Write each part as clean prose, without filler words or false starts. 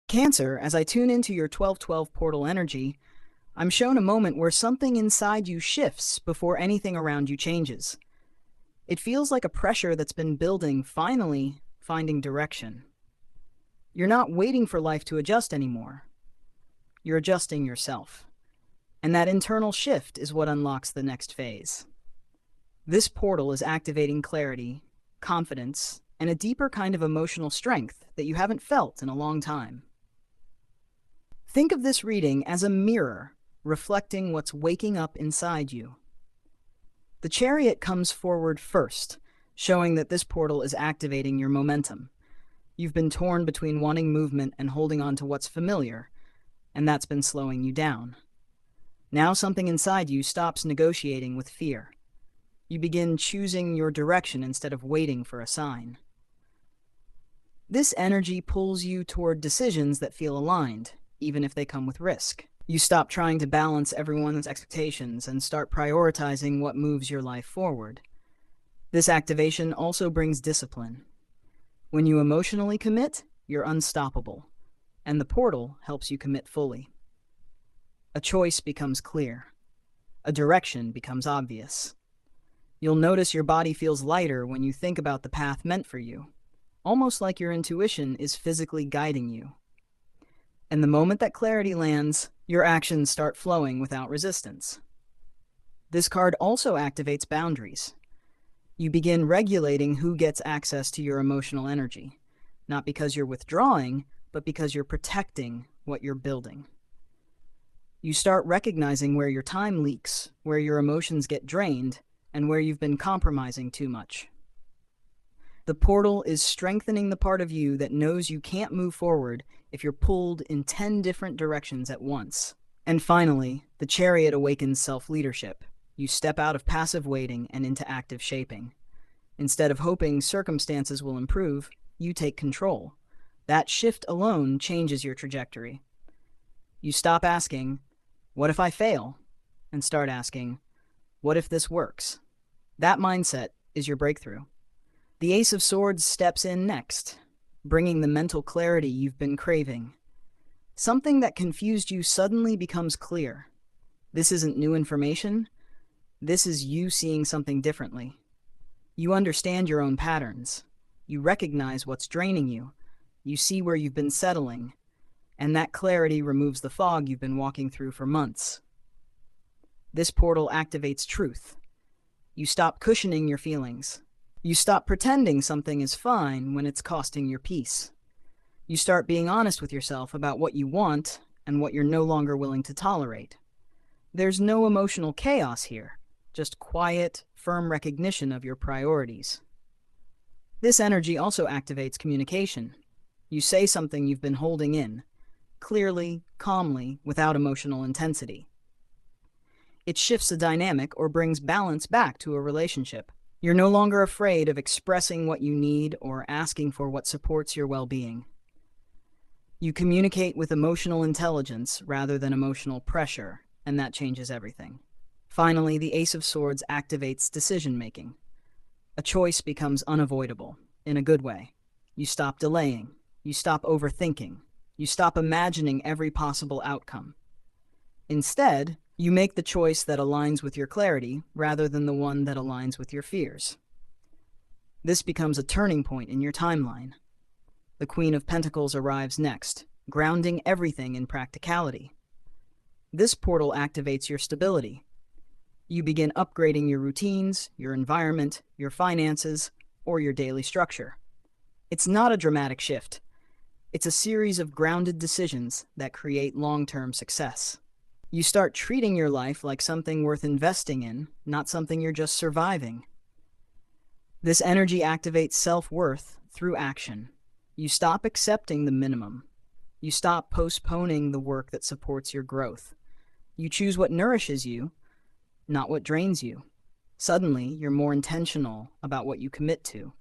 Cancer, as I tune into your 1212 portal energy, I'm shown a moment where something inside you shifts before anything around you changes. It feels like a pressure that's been building finally finding direction. You're not waiting for life to adjust anymore. You're adjusting yourself. And that internal shift is what unlocks the next phase. This portal is activating clarity, confidence, and a deeper kind of emotional strength that you haven't felt in a long time. Think of this reading as a mirror reflecting what's waking up inside you. The Chariot comes forward first, showing that this portal is activating your momentum. You've been torn between wanting movement and holding on to what's familiar, and that's been slowing you down. Now something inside you stops negotiating with fear. You begin choosing your direction instead of waiting for a sign. This energy pulls you toward decisions that feel aligned, even if they come with risk. You stop trying to balance everyone's expectations and start prioritizing what moves your life forward. This activation also brings discipline. When you emotionally commit, you're unstoppable, and the portal helps you commit fully. A choice becomes clear. A direction becomes obvious. You'll notice your body feels lighter when you think about the path meant for you, almost like your intuition is physically guiding you. And the moment that clarity lands, your actions start flowing without resistance. This card also activates boundaries. You begin regulating who gets access to your emotional energy, not because you're withdrawing, but because you're protecting what you're building. You start recognizing where your time leaks, where your emotions get drained, and where you've been compromising too much. The portal is strengthening the part of you that knows you can't move forward if you're pulled in 10 different directions at once. And finally, the Chariot awakens self-leadership. You step out of passive waiting and into active shaping. Instead of hoping circumstances will improve, you take control. That shift alone changes your trajectory. You stop asking, "What if I fail?" and start asking, "What if this works?" That mindset is your breakthrough. The Ace of Swords steps in next, bringing the mental clarity you've been craving. Something that confused you suddenly becomes clear. This isn't new information. This is you seeing something differently. You understand your own patterns. You recognize what's draining you. You see where you've been settling. And that clarity removes the fog you've been walking through for months. This portal activates truth. You stop cushioning your feelings. You stop pretending something is fine when it's costing your peace. You start being honest with yourself about what you want and what you're no longer willing to tolerate. There's no emotional chaos here, just quiet, firm recognition of your priorities. This energy also activates communication. You say something you've been holding in, clearly, calmly, without emotional intensity. It shifts a dynamic or brings balance back to a relationship. You're no longer afraid of expressing what you need or asking for what supports your well-being. You communicate with emotional intelligence rather than emotional pressure, and that changes everything. Finally, the Ace of Swords activates decision-making. A choice becomes unavoidable, in a good way. You stop delaying. You stop overthinking. You stop imagining every possible outcome. Instead, you make the choice that aligns with your clarity rather than the one that aligns with your fears. This becomes a turning point in your timeline. The Queen of Pentacles arrives next, grounding everything in practicality. This portal activates your stability. You begin upgrading your routines, your environment, your finances, or your daily structure. It's not a dramatic shift. It's a series of grounded decisions that create long-term success. You start treating your life like something worth investing in, not something you're just surviving. This energy activates self-worth through action. You stop accepting the minimum. You stop postponing the work that supports your growth. You choose what nourishes you, not what drains you. Suddenly, you're more intentional about what you commit to.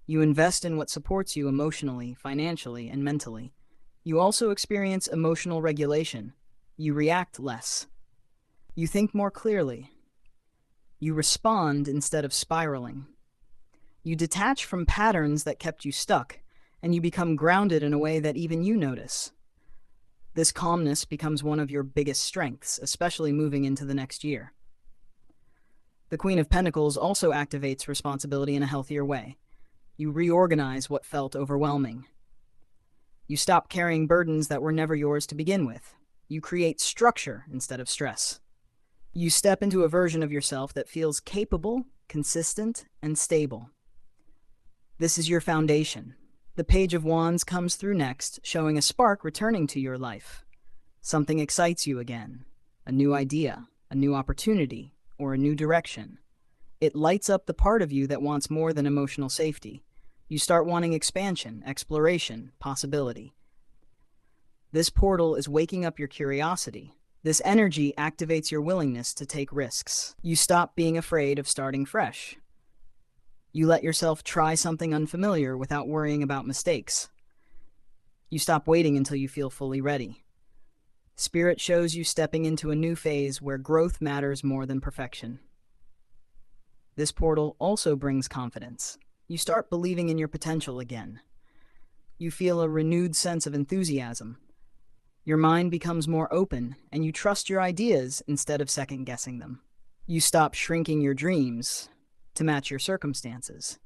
You invest in what supports you emotionally, financially, and mentally. You also experience emotional regulation. You react less. You think more clearly. You respond instead of spiraling. You detach from patterns that kept you stuck, and you become grounded in a way that even you notice. This calmness becomes one of your biggest strengths, especially moving into the next year. The Queen of Pentacles also activates responsibility in a healthier way. You reorganize what felt overwhelming. You stop carrying burdens that were never yours to begin with. You create structure instead of stress. You step into a version of yourself that feels capable, consistent, and stable. This is your foundation. The Page of Wands comes through next, showing a spark returning to your life. Something excites you again. A new idea, a new opportunity, or a new direction. It lights up the part of you that wants more than emotional safety. You start wanting expansion, exploration, possibility. This portal is waking up your curiosity. This energy activates your willingness to take risks. You stop being afraid of starting fresh. You let yourself try something unfamiliar without worrying about mistakes. You stop waiting until you feel fully ready. Spirit shows you stepping into a new phase where growth matters more than perfection. This portal also brings confidence. You start believing in your potential again. You feel a renewed sense of enthusiasm. Your mind becomes more open, and you trust your ideas instead of second-guessing them. You stop shrinking your dreams to match your circumstances.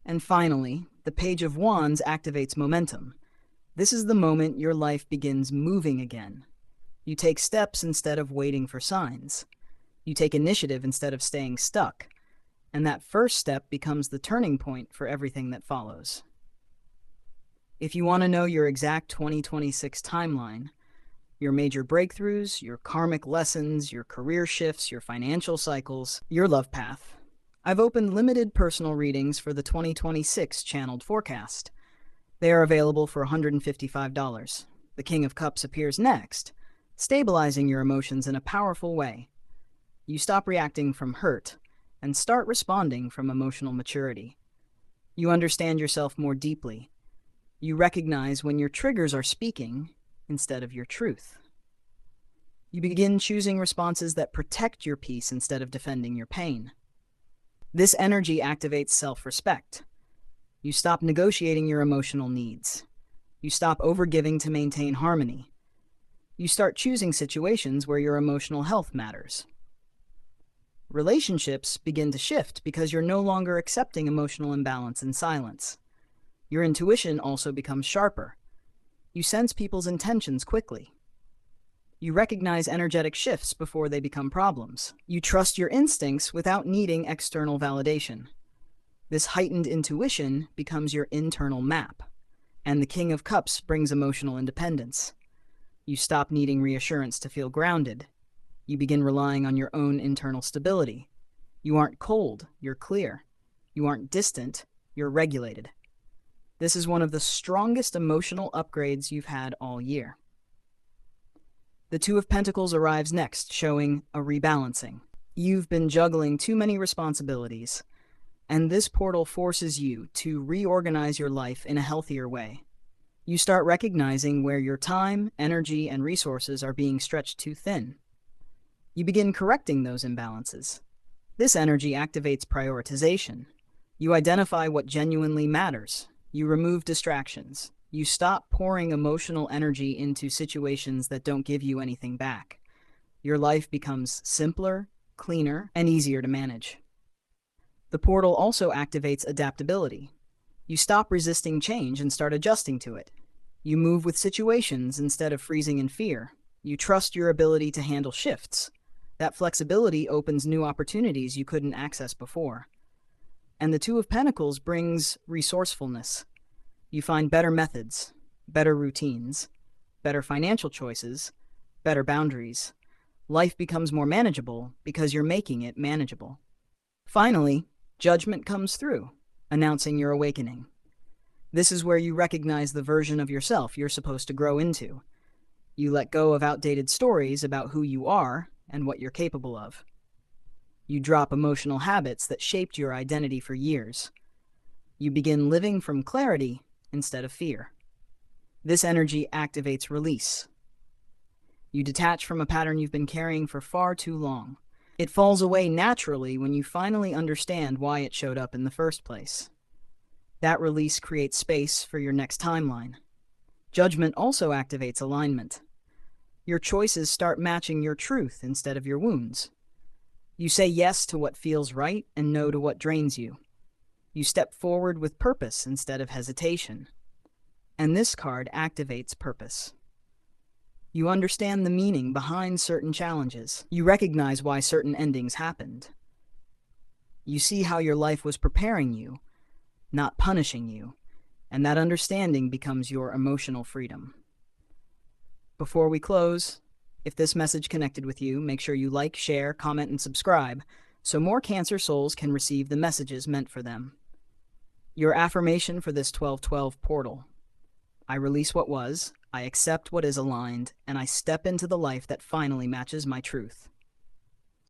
And finally, the Page of Wands activates momentum. This is the moment your life begins moving again. You take steps instead of waiting for signs. You take initiative instead of staying stuck. And that first step becomes the turning point for everything that follows. If you want to know your exact 2026 timeline, your major breakthroughs, your karmic lessons, your career shifts, your financial cycles, your love path, I've opened limited personal readings for the 2026 channeled forecast. They are available for $155. The King of Cups appears next, stabilizing your emotions in a powerful way. You stop reacting from hurt and start responding from emotional maturity. You understand yourself more deeply. You recognize when your triggers are speaking instead of your truth. You begin choosing responses that protect your peace instead of defending your pain. This energy activates self-respect. You stop negotiating your emotional needs. You stop overgiving to maintain harmony. You start choosing situations where your emotional health matters. Relationships begin to shift because you're no longer accepting emotional imbalance in silence. Your intuition also becomes sharper. You sense people's intentions quickly. You recognize energetic shifts before they become problems. You trust your instincts without needing external validation. This heightened intuition becomes your internal map. And the King of Cups brings emotional independence. You stop needing reassurance to feel grounded. You begin relying on your own internal stability. You aren't cold, you're clear. You aren't distant, you're regulated. This is one of the strongest emotional upgrades you've had all year. The Two of Pentacles arrives next, showing a rebalancing. You've been juggling too many responsibilities, and this portal forces you to reorganize your life in a healthier way. You start recognizing where your time, energy, and resources are being stretched too thin. You begin correcting those imbalances. This energy activates prioritization. You identify what genuinely matters. You remove distractions. You stop pouring emotional energy into situations that don't give you anything back. Your life becomes simpler, cleaner, and easier to manage. The portal also activates adaptability. You stop resisting change and start adjusting to it. You move with situations instead of freezing in fear. You trust your ability to handle shifts. That flexibility opens new opportunities you couldn't access before. And the Two of Pentacles brings resourcefulness. You find better methods, better routines, better financial choices, better boundaries. Life becomes more manageable because you're making it manageable. Finally, Judgment comes through, announcing your awakening. This is where you recognize the version of yourself you're supposed to grow into. You let go of outdated stories about who you are and what you're capable of. You drop emotional habits that shaped your identity for years. You begin living from clarity instead of fear. This energy activates release. You detach from a pattern you've been carrying for far too long. It falls away naturally when you finally understand why it showed up in the first place. That release creates space for your next timeline. Judgment also activates alignment. Your choices start matching your truth instead of your wounds. You say yes to what feels right and no to what drains you. You step forward with purpose instead of hesitation. And this card activates purpose. You understand the meaning behind certain challenges. You recognize why certain endings happened. You see how your life was preparing you, not punishing you, and that understanding becomes your emotional freedom. Before we close, if this message connected with you, make sure you like, share, comment, and subscribe so more Cancer souls can receive the messages meant for them. Your affirmation for this 12/12 portal: I release what was, I accept what is aligned, and I step into the life that finally matches my truth.